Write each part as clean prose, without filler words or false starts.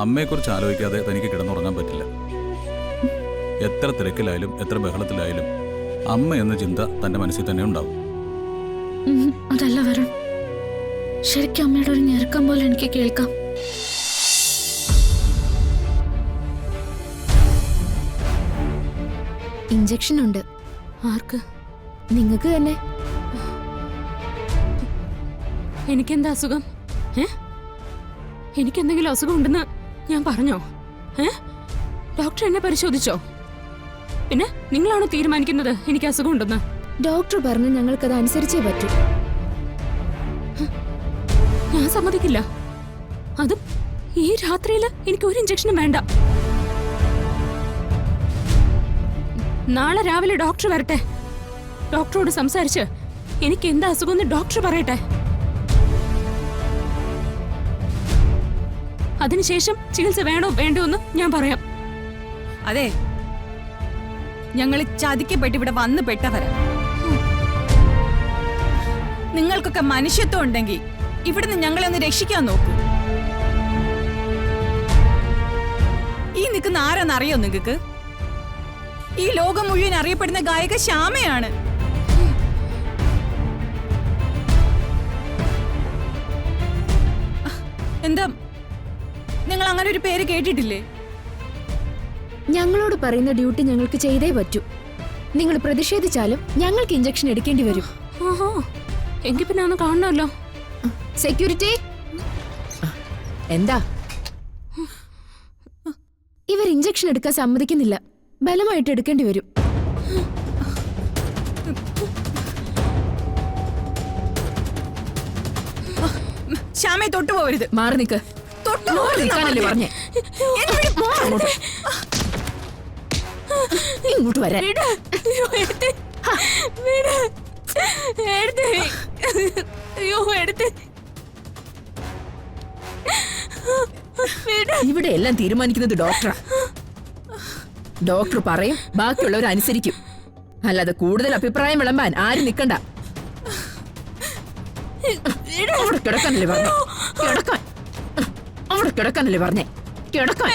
അമ്മയെക്കുറിച്ച് ആലോചിക്കാതെ തനിക്ക് കിടന്നുറങ്ങാൻ പറ്റില്ല. എത്ര തിരക്കിലായാലും എത്ര ബഹളത്തിലായാലും അമ്മ എന്ന ചിന്ത തന്റെ മനസ്സിൽ തന്നെ ഉണ്ടാവും. അതല്ല വരുൺ, ശരിക്കും അമ്മയുടെ ഒരു ഞെരുക്കം പോലെ എനിക്ക് കേൾക്കാം. ഇഞ്ചക്ഷൻ ഉണ്ട്. ആർക്ക്? നിങ്ങൾക്ക് തന്നെ. എനിക്കെന്താ അസുഖം? എനിക്കെന്തെങ്കിലും അസുഖം ഉണ്ടെന്ന് ഞാൻ പറഞ്ഞോ? ഡോക്ടർ എന്നെ പരിശോധിച്ചോ? പിന്നെ നിങ്ങളാണോ തീരുമാനിക്കുന്നത് എനിക്ക് അസുഖം ഉണ്ടെന്ന്? ഡോക്ടർ പറഞ്ഞു ഞങ്ങൾക്കത് അനുസരിച്ചേ പറ്റൂ. ഞാൻ സമ്മതിക്കില്ല. അതും ഈ രാത്രിയിൽ എനിക്ക് ഒരു ഇഞ്ചക്ഷനും വേണ്ട. നാളെ രാവിലെ ഡോക്ടർ വരട്ടെ. ഡോക്ടറോട് സംസാരിച്ച് എനിക്ക് എന്താ അസുഖം ഡോക്ടർ പറയട്ടെ. അതിനുശേഷം ചികിത്സ വേണോ വേണ്ടോ എന്ന് ഞാൻ പറയാം. അതെ, ഞങ്ങൾ ചതിക്കപ്പെട്ട് ഇവിടെ വന്നു പെട്ടവരാ. നിങ്ങൾക്കൊക്കെ മനുഷ്യത്വം ഉണ്ടെങ്കിൽ ഇവിടുന്ന് ഞങ്ങളെ ഒന്ന് രക്ഷിക്കാൻ നോക്കൂ. ഈ നിൽക്കുന്ന ആരാന്നറിയോ നിങ്ങൾക്ക്? ഈ ലോകം മുഴുവൻ അറിയപ്പെടുന്ന ഗായിക ശ്യാമയാണ്. എന്താ നിങ്ങൾ അങ്ങനെ ഒരു പേര് കേട്ടിട്ടില്ലേ? ഞങ്ങളോട് പറയുന്ന ഡ്യൂട്ടി ഞങ്ങൾക്ക് ചെയ്തേ പറ്റൂ. നിങ്ങൾ പ്രതിഷേധിച്ചാലും ഞങ്ങൾക്ക് ഇഞ്ചക്ഷൻ എടുക്കേണ്ടി വരും. എങ്കിൽ പിന്നെ ഒന്ന് കാണണമല്ലോ. സെക്യൂരിറ്റി, എന്താ? ഇവർ ഇഞ്ചക്ഷൻ എടുക്കാൻ സമ്മതിക്കുന്നില്ല. ബലമായിട്ട് എടുക്കേണ്ടി വരും. ശ്യാമയെ തൊട്ടുപോകരുത്. മാറി നിൽക്ക്. പറഞ്ഞേ ഇങ്ങോട്ട് വരാൻ. ഇവിടെ എല്ലാം തീരുമാനിക്കുന്നത് ഡോക്ടറാ. ഡോക്ടർ പറയും, ബാക്കിയുള്ളവർ അനുസരിക്കും. അല്ലാതെ കൂടുതൽ അഭിപ്രായം വിളമ്പാൻ ആരും നിൽക്കണ്ട. അവിടെ കിടക്കാനല്ലേ പറഞ്ഞേ? കിടക്കാൻ. അവിടെ കിടക്കാനല്ലേ പറഞ്ഞേ? കിടക്കാൻ.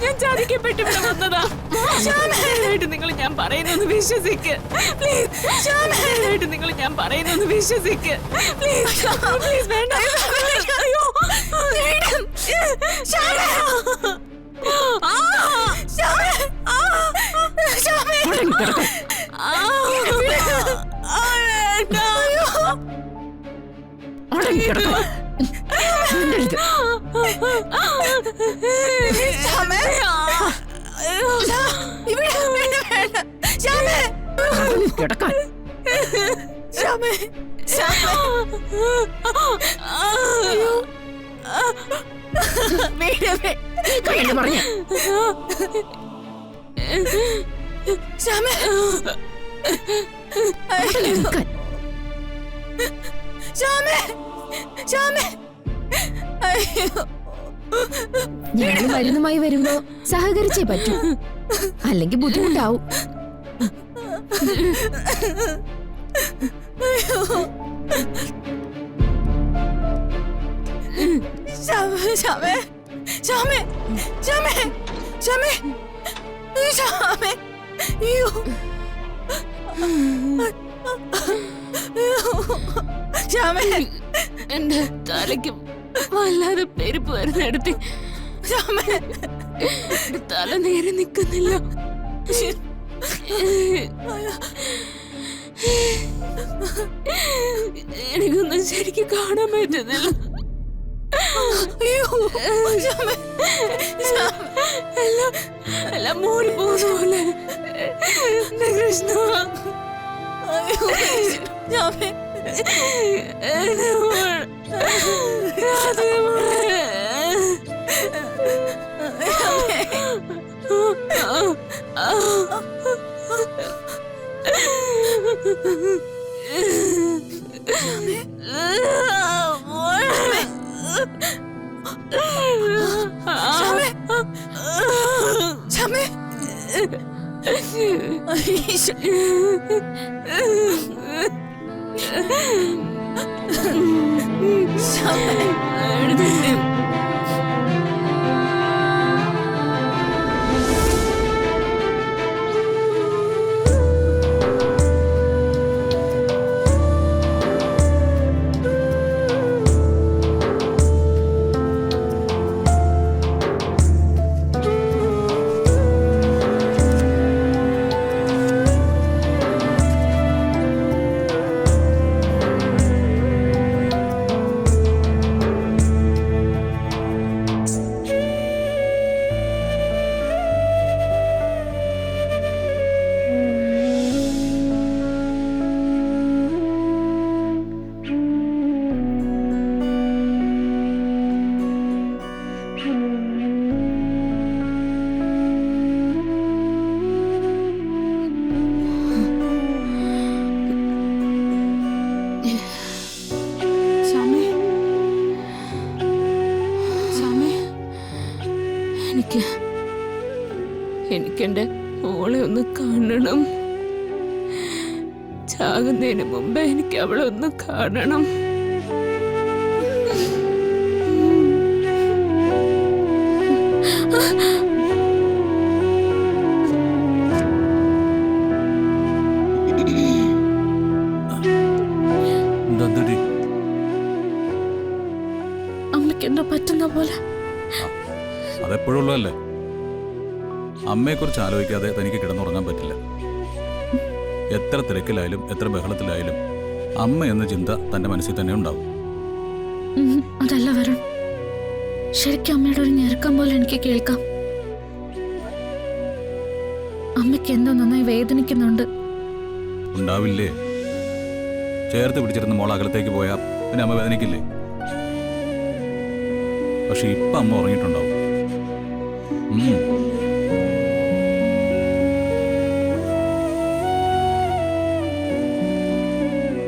ഞാൻ ചതിക്കപ്പെട്ട് ഇവിടെ വന്നതാ. നിങ്ങൾ ഞാൻ പറയുന്നൊന്ന് വിശ്വസിക്ക് പ്ലീസ്. നിങ്ങൾ ഞാൻ പറയുന്നൊന്ന് വിശ്വസിക്ക് പ്ലീസ്. പ്ലീസ് വേണ്ട. അയ്യോ കിടക്കാൻ. പറഞ്ഞേ ഞങ്ങൾ മരുന്നുമായി വരുമ്പോ സഹകരിച്ചേ പറ്റൂ, അല്ലെങ്കിൽ ബുദ്ധിമുട്ടാവും. എന്റെ തലയ്ക്ക് വല്ലാതെ പെരുപ്പ് വരുന്നിടത്ത് തല നേരെ നിൽക്കുന്നില്ല. എനിക്കൊന്നും ശരിക്കും കാണാൻ പറ്റുന്നില്ല. എല്ലാം മൂടി പോകുന്ന പോലെ. കൃഷ്ണ ശ്യാമേ. ഈശ്വ- ശ്യാമേ. ശ്യാമേ. ശ്യാമേ. എനിക്കെന്റെ മോളെ ഒന്ന് കാണണം. ചാകുന്നതിന് മുമ്പേ എനിക്ക് അവളെ ഒന്ന് കാണണം. എന്താ അമ്മയ്ക്ക് എന്തോ പറ്റുന്ന പോലെ. അതെപ്പോഴും ഉള്ളതല്ലേ. അമ്മയെക്കുറിച്ച് ആലോചിക്കാതെ തനിക്ക് കിടന്നുറങ്ങാൻ പറ്റില്ല. എത്ര തിരക്കിലായാലും എത്ര ബഹളത്തിലായാലും അമ്മ എന്ന ചിന്ത തന്റെ മനസ്സിൽ തന്നെ ഉണ്ടാവും. അതല്ല വരുൺ, ശരിക്കും അമ്മയുടെ ഒരു ഞെരുക്കം പോലെ എനിക്ക് കേൾക്കാം. അമ്മയ്ക്ക് എന്തോ നന്നായി വേദനിക്കുന്നുണ്ട്. ഉണ്ടാവില്ലേ? ചേർത്ത് പിടിച്ചിരുന്ന മോൾ അകലത്തേക്ക് പോയാൽ പിന്നെ അമ്മ വേദനിക്കില്ലേ? പക്ഷെ ഇപ്പൊ അമ്മ ഉറങ്ങിയിട്ടുണ്ടാവും.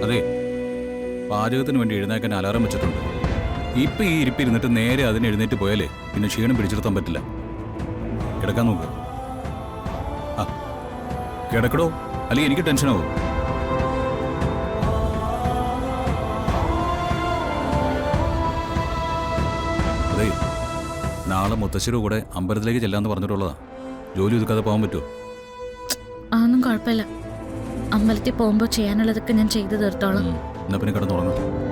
അതെ, പാചകത്തിന് വേണ്ടി എഴുന്നേക്കാൻ അലാറം വെച്ചിട്ടുണ്ട്. ഇപ്പൊ ഈ ഇരിപ്പിരുന്നിട്ട് നേരെ അതിന് എഴുന്നേറ്റ് പോയാലേ പിന്നെ ക്ഷീണം പിടിച്ചിരുത്താൻ പറ്റില്ല. കിടക്കാൻ നോക്ക്. ആ കിടക്കടോ, അല്ലെങ്കിൽ എനിക്ക് ടെൻഷനാവും. അതെ, നാളെ മുത്തശ്ശിയുടെ കൂടെ അമ്പലത്തിലേക്ക് ചെല്ലാന്ന് പറഞ്ഞിട്ടുള്ളതാ. ജോലി ഒതുക്കാതെ പോകാൻ പറ്റുമോ? അതൊന്നും കുഴപ്പമില്ല. അമ്പലത്തിൽ പോകുമ്പോൾ ചെയ്യാനുള്ളതൊക്കെ ഞാൻ ചെയ്തു തീർത്തോളാം. എന്നാ പിന്നെ കിടന്നുറങ്ങാം.